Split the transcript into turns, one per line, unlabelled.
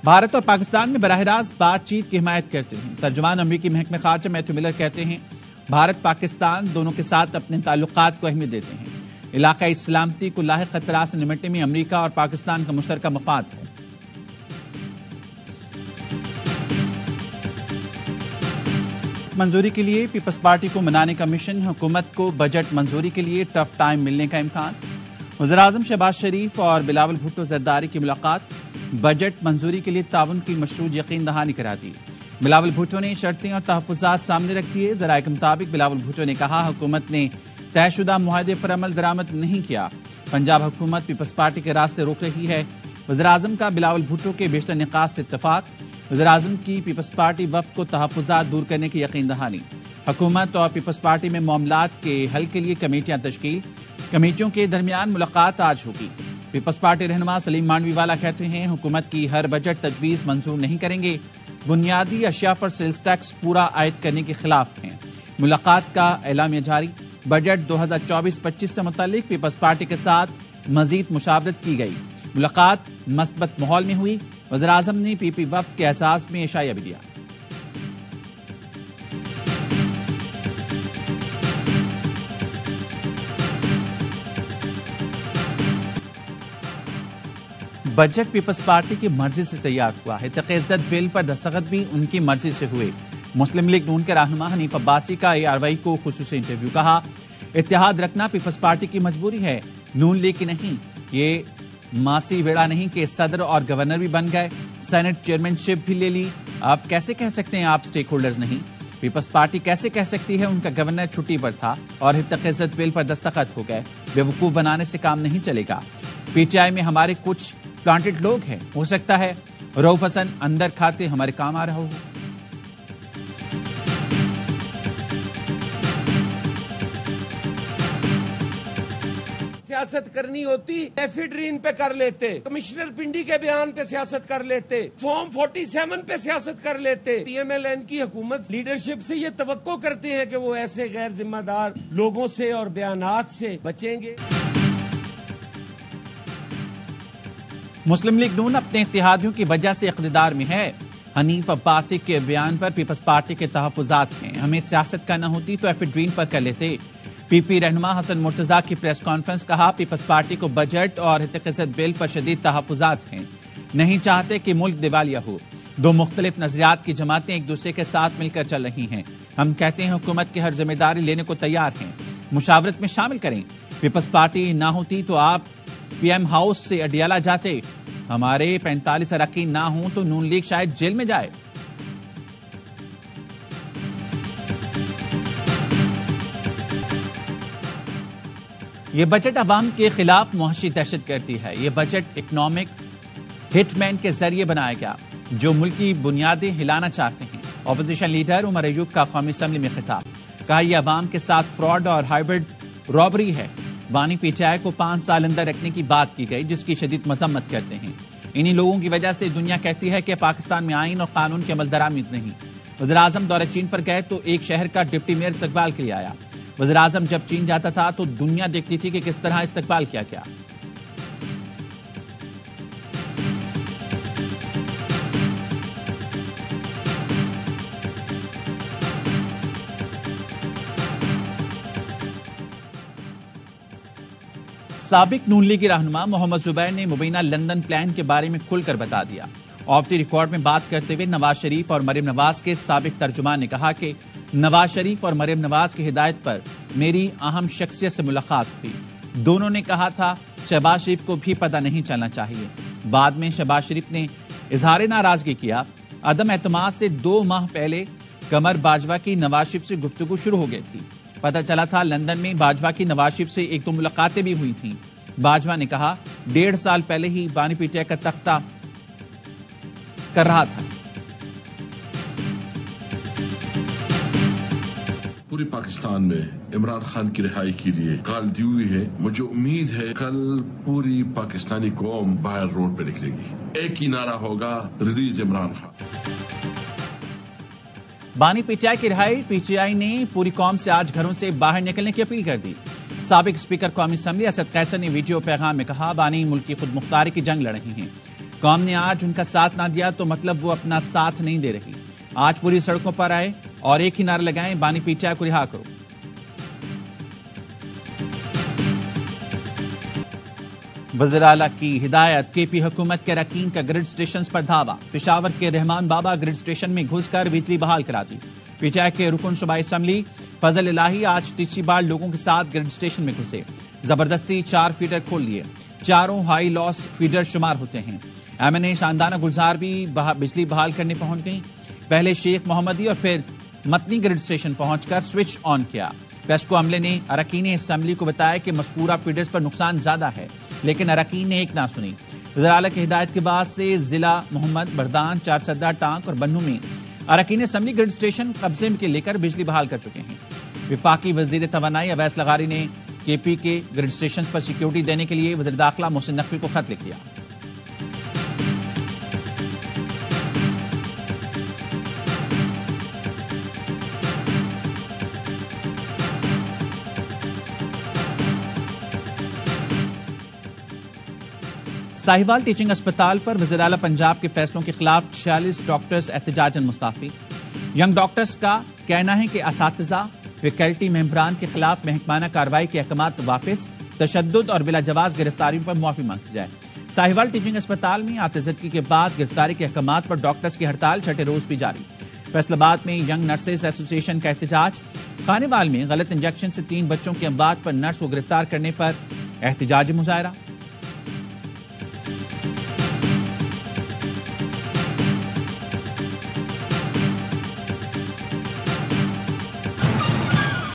भारत और पाकिस्तान में बराह रास्त बातचीत की हिमायत करते हैं। तर्जुमान अमरीकी महकमे खारजा मैथ्यू मिलर कहते हैं भारत पाकिस्तान दोनों के साथ अपने ताल्लुकात को अहमियत देते हैं। इलाकाई सलामती को लाहिक खतरा से निपटने में अमरीका और पाकिस्तान का मुश्तरका मफाद है। मंजूरी के लिए पीपल्स पार्टी को मनाने का मिशन, हुकूमत को बजट मंजूरी के लिए टफ टाइम मिलने का इम्कान। वज़ीर-ए-आज़म शहबाज शरीफ और बिलावल भुट्टो जरदारी की मुलाकात, बजट मंजूरी के लिए ताउन की मशरूत यकीन दहानी करा दी। बिलावल भुट्टो ने शर्तें और तहफ़्फ़ुज़ात सामने रख दिए। ज़राए के मुताबिक बिलावल भुट्टो ने कहा हुकूमत ने तयशुदा मुआहदे पर अमल दरामद नहीं किया। पंजाब हुकूमत पीपल्स पार्टी के रास्ते रोक रही है। वज़ीर-ए-आज़म का बिलावल भुट्टो के बेशतर निकात से इत्तफाक। वज़ीर-ए-आज़म की पीपल्स पार्टी वफ़द को तहफ़्फ़ुज़ात दूर करने की यकीन दहानी। हुकूमत और पीपल्स पार्टी में मामलात के हल के लिए कमेटियां तश्कील। कमेटियों के दरमियान मुलाकात आज होगी। पीपल्स पार्टी रहनुमा सलीम मांडवीवाला कहते हैं हुकूमत की हर बजट तजवीज़ मंजूर नहीं करेंगे। बुनियादी अशिया पर सेल्स टैक्स पूरा आयद करने के खिलाफ हैं। मुलाकात का एलामिया जारी। बजट 2024-25 से मुतालिक पीपल्स पार्टी के साथ मजीद मुशावरत की गई। मुलाकात मस्बत माहौल में हुई। वज़ीर-ए-आज़म ने पीपी वफ़द के एहसास में इशारा भी दिया। बजट पीपल्स पार्टी की मर्जी से तैयार हुआ है। तक़ीज़त बिल पर दस्तखत भी उनकी मर्जी से हुए। मुस्लिम लीग नून के रहनुमा हनीफ अब्बासी का ARY को खुसूसी इंटरव्यू। कहा इत्तेहाद रखना पीपल्स पार्टी की मजबूरी है, नून लीग की नहीं। ये मासी वेड़ा नहीं कि सदर और गवर्नर भी बन गए, सेनेट चेयरमैनशिप भी ले ली। आप कैसे कह सकते हैं आप स्टेक होल्डर्स नहीं? पीपल्स पार्टी कैसे कह सकती है उनका गवर्नर छुट्टी पर था और तक़ीज़त बिल पर दस्तखत हो गए? बेवकूफ़ बनाने से काम नहीं चलेगा। PTI में हमारे कुछ प्लांटेड लोग हैं, हो सकता है रऊफ हसन अंदर खाते हमारे काम आ रहा हो।
सियासत करनी होती एफिड्रीन पे कर लेते, कमिश्नर पिंडी के बयान पे सियासत कर लेते, फॉर्म 47 पे सियासत कर लेते। PMLN की हुकूमत लीडरशिप से ये तवक्को करते हैं कि वो ऐसे गैर जिम्मेदार लोगों से और बयानात से बचेंगे।
मुस्लिम लीग नून अपने इत्तेहादियों की वजह से इक़्तिदार में है। हनीफ अब्बासी के बयान पर पीपल्स पार्टी के तहफ़्फ़ुज़ात हैं। हमें सियासत करना होती तो एफिड्रीन पर कर लेते। PP रहनुमा हसन मुर्तज़ा की प्रेस कॉन्फ्रेंस। कहा पीपल्स पार्टी को बजट और तक़ीज़त बिल पर शदीद तहफ़्फ़ुज़ात हैं। नहीं चाहते कि मुल्क दिवालिया हो। दो मुख्तलिफ नज़रियात की जमातें एक दूसरे के साथ मिलकर चल रही हैं। हम कहते हैं हुकूमत की हर जिम्मेदारी लेने को तैयार हैं, मुशावरत में शामिल करें। पीपल्स पार्टी ना होती तो आप PM हाउस से अडियाला जाते। हमारे 45 अरकान ना हों तो नून लीग शायद जेल में जाए। ये बजट अवाम के खिलाफ मुआशी दहशत गर्दी है। ये बजट इकोनॉमिक हिटमैन के जरिए बनाया गया जो मुल्क की बुनियादें हिलाना चाहते हैं। ऑपोजिशन लीडर उमर अयूब का कौमी असम्बली में खिताब। कहा यह अवाम के साथ फ्रॉड और हाइब्रिड रॉबरी है। बानी PTI को 5 साल अंदर रखने की बात की गई जिसकी शदीद मजम्मत करते हैं। इन्हीं लोगों की वजह से दुनिया कहती है कि पाकिस्तान में आइन और कानून की अमल दरामद नहीं। वज़ीर-ए-आज़म दौरे चीन पर गए तो एक शहर का डिप्टी मेयर इस्तकबाल के लिए आया। वज़ीर-ए-आज़म जब चीन जाता था तो दुनिया देखती थी कि किस तरह इस्तकबाल किया गया। साबिक नून लीगी रहनुमा मोहम्मद जुबैर ने मुबैना लंदन प्लान के बारे में खुलकर बता दिया। ऑफ द रिकॉर्ड में बात करते हुए नवाज शरीफ और मरियम नवाज के साबिक तर्जुमान ने कहा कि नवाज शरीफ और मरियम नवाज की हिदायत पर मेरी अहम शख्सियत से मुलाकात हुई। दोनों ने कहा था शहबाज शरीफ को भी पता नहीं चलना चाहिए। बाद में शहबाज शरीफ ने इजहार नाराजगी किया। अदम एतमाद से 2 माह पहले कमर बाजवा की नवाज शरीफ से गुफ्तगू शुरू हो गई थी। पता चला था लंदन में बाजवा की नवाज शरीफ से 1-2 मुलाकातें भी हुई थीं। बाजवा ने कहा 1.5 साल पहले ही बानी PTI का तख्ता कर रहा था।
पूरे पाकिस्तान में इमरान खान की रिहाई के लिए कॉल दी हुई है। मुझे उम्मीद है कल पूरी पाकिस्तानी कौम बाहर रोड पे निकलेगी। एक ही नारा होगा, रिलीज इमरान खान।
बानी PTI की रिहाई। PTI ने पूरी कौम से आज घरों से बाहर निकलने की अपील कर दी। साबिक स्पीकर कौमी असम्बली असद कैसर ने वीडियो पैगाम में कहा बानी मुल्क की खुद मुख्तारी की जंग लड़ रही हैं। कौम ने आज उनका साथ ना दिया तो मतलब वो अपना साथ नहीं दे रही। आज पूरी सड़कों पर आए और एक ही नारा लगाएं, बानी पीटीआई को रिहा करो। वज़ीर आला की हिदायत, केपी हुकूमत के अरकान का ग्रिड स्टेशन पर धावा। पेशावर के रहमान बाबा ग्रिड स्टेशन में घुसकर बिजली बहाल करा दी। पीटीआई के रुकन सूबाई असम्बली फजल इलाही आज तीसरी बार लोगों के साथ ग्रिड स्टेशन में घुसे। जबरदस्ती 4 फीडर खोल लिए। चारों हाई लॉस फीडर शुमार होते हैं। एमएनए शानदाना गुलजार भी बिजली बहाल करने पहुंच गई। पहले शेख मोहम्मदी और फिर मतनी ग्रिड स्टेशन पहुंचकर स्विच ऑन किया। पेस्को अमले ने अरकान असम्बली को बताया कि मज़कूरा फीडर्स पर नुकसान ज्यादा है, लेकिन अरकान ने एक ना सुनी। वज़ीर आला की हिदायत के बाद से जिला मोहम्मद बरदान, चारसद्दा, टांक और बन्नू में अरकान असम्बली ग्रिड स्टेशन कब्जे में लेकर बिजली बहाल कर चुके हैं। विफाकी वजीर तवानाई अवैस लगारी ने केपी के ग्रिड स्टेशन पर सिक्योरिटी देने के लिए वज़ीर दाखिला मोहसिन नकवी को खत लिख दिया। साहिवाल टीचिंग अस्पताल पर वज़ीर आला पंजाब के फैसलों के खिलाफ 46 डॉक्टर्स एहतजाजन मुस्ताफी। यंग डॉक्टर्स का कहना है कि असातिज़ा फैकल्टी मेंबरान के खिलाफ महकमाना कार्रवाई के अहकामात वापस, तशद्दुद और बिला जवाज गिरफ्तारियों पर मुआफी मांगी जाए। साहिवाल टीचिंग अस्पताल में आतिज़दगी के बाद गिरफ्तारी के अहकामात पर डॉक्टर्स की हड़ताल छठे रोज भी जारी। फैसलाबाद में यंग नर्सेज एसोसिएशन का एहतजाज। खानेवाल में गलत इंजेक्शन से 3 बच्चों की अमवात पर नर्स को गिरफ्तार करने पर एहतजाजी मुजाहरा।